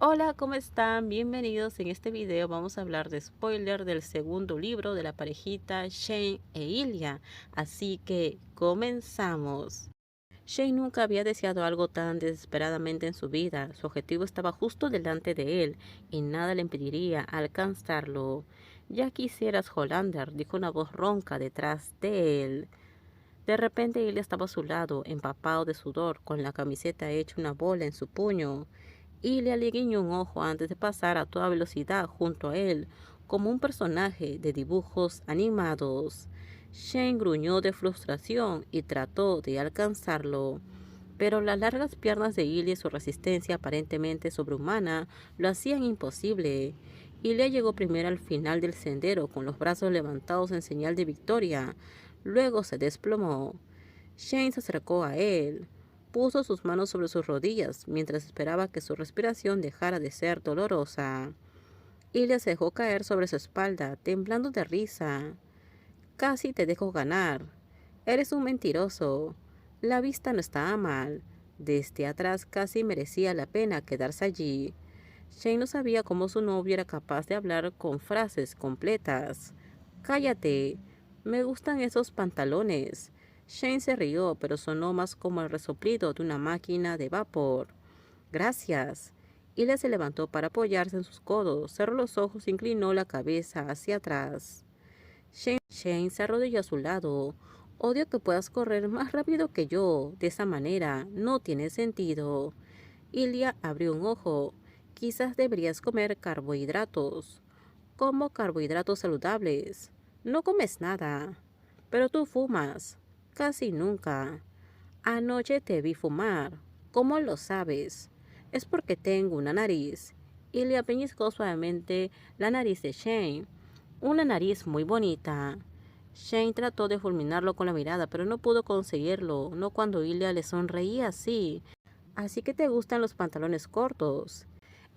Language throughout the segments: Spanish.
Hola, ¿cómo están? Bienvenidos. En este video vamos a hablar de spoiler del segundo libro de la parejita Shane e Ilya. Así que comenzamos. Shane nunca había deseado algo tan desesperadamente en su vida. Su objetivo estaba justo delante de él y nada le impediría alcanzarlo. Ya quisieras, Hollander, dijo una voz ronca detrás de él. De repente Ilya estaba a su lado, empapado de sudor, con la camiseta hecha una bola en su puño. Ilya le guiñó un ojo antes de pasar a toda velocidad junto a él, como un personaje de dibujos animados. Shane gruñó de frustración y trató de alcanzarlo, pero las largas piernas de Ilya y su resistencia aparentemente sobrehumana lo hacían imposible. Ilya llegó primero al final del sendero con los brazos levantados en señal de victoria. Luego se desplomó. Shane se acercó a él. Puso sus manos sobre sus rodillas mientras esperaba que su respiración dejara de ser dolorosa. Ilya se dejó caer sobre su espalda, temblando de risa. Casi te dejo ganar. Eres un mentiroso. La vista no estaba mal. Desde atrás casi merecía la pena quedarse allí. Shane no sabía cómo su novio era capaz de hablar con frases completas. Cállate. Me gustan esos pantalones. Shane se rió, pero sonó más como el resoplido de una máquina de vapor. Gracias. Ila se levantó para apoyarse en sus codos, cerró los ojos e inclinó la cabeza hacia atrás. Shane se arrodilló a su lado. Odio que puedas correr más rápido que yo. De esa manera no tiene sentido. Ilya abrió un ojo. Quizás deberías comer carbohidratos. Como carbohidratos saludables. No comes nada. Pero tú fumas. Casi nunca. Anoche te vi fumar. ¿Cómo lo sabes? Es porque tengo una nariz. Ilya pellizcó suavemente la nariz de Shane. Una nariz muy bonita. Shane trató de fulminarlo con la mirada, pero no pudo conseguirlo, no cuando Ilya le sonreía así. Así que te gustan los pantalones cortos.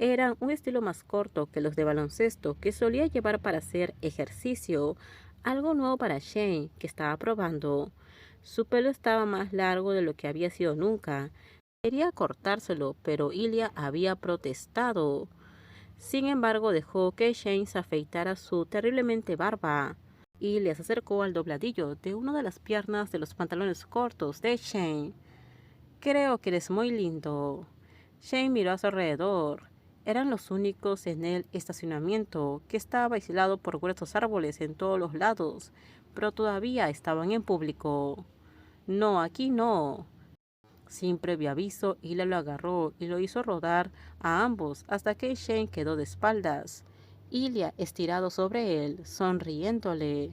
Eran un estilo más corto que los de baloncesto que solía llevar para hacer ejercicio, algo nuevo para Shane, que estaba probando. Su pelo estaba más largo de lo que había sido nunca. Quería cortárselo, pero Ilya había protestado. Sin embargo, dejó que Shane se afeitara su terriblemente barba y le acercó al dobladillo de una de las piernas de los pantalones cortos de Shane. Creo que eres muy lindo. Shane miró a su alrededor. Eran los únicos en el estacionamiento, que estaba aislado por gruesos árboles en todos los lados, pero todavía estaban en público. No, aquí no. Sin previo aviso, Hila lo agarró y lo hizo rodar a ambos hasta que Shane quedó de espaldas. Ilya estirado sobre él, sonriéndole.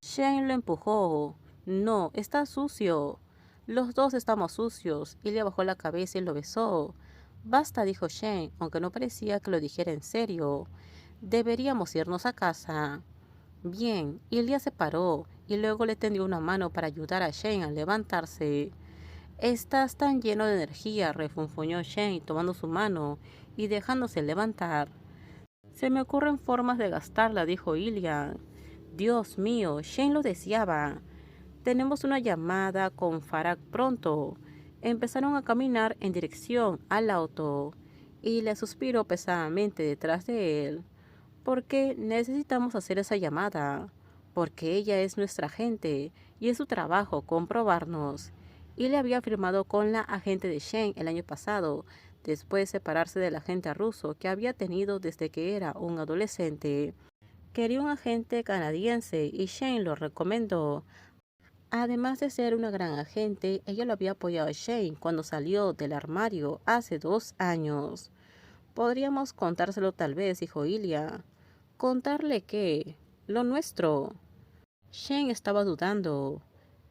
Shane lo empujó. No, está sucio. Los dos estamos sucios. Ilya bajó la cabeza y lo besó. Basta, dijo Shane, aunque no parecía que lo dijera en serio. Deberíamos irnos a casa. Bien, Ilya se paró y luego le tendió una mano para ayudar a Shane a levantarse. Estás tan lleno de energía, refunfuñó Shane tomando su mano y dejándose levantar. Se me ocurren formas de gastarla, dijo Ilya. Dios mío, Shane lo deseaba. Tenemos una llamada con Farag pronto. Empezaron a caminar en dirección al auto y le suspiró pesadamente detrás de él. ¿Por qué necesitamos hacer esa llamada? Porque ella es nuestra agente y es su trabajo comprobarnos. Y le había firmado con la agente de Shane el año pasado, después de separarse del agente ruso que había tenido desde que era un adolescente. Quería un agente canadiense y Shane lo recomendó. Además de ser una gran agente, ella lo había apoyado a Shane cuando salió del armario hace 2 años. Podríamos contárselo tal vez, dijo Ilya. ¿Contarle qué? Lo nuestro. Shane estaba dudando.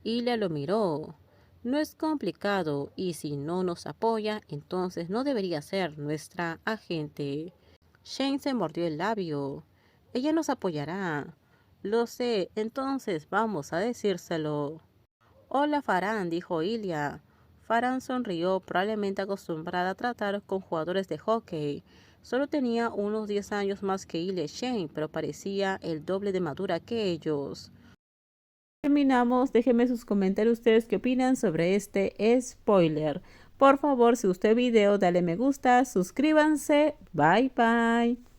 Ilya lo miró. No es complicado y si no nos apoya, entonces no debería ser nuestra agente. Shane se mordió el labio. Ella nos apoyará. Lo sé, entonces vamos a decírselo. Hola, Farhan, dijo Ilya. Farhan sonrió, probablemente acostumbrada a tratar con jugadores de hockey. Solo tenía unos 10 años más que Ilya y Shane, pero parecía el doble de madura que ellos. Terminamos, déjenme sus comentarios ustedes qué opinan sobre este spoiler. Por favor, si gustó el video, dale me gusta, suscríbanse. Bye bye.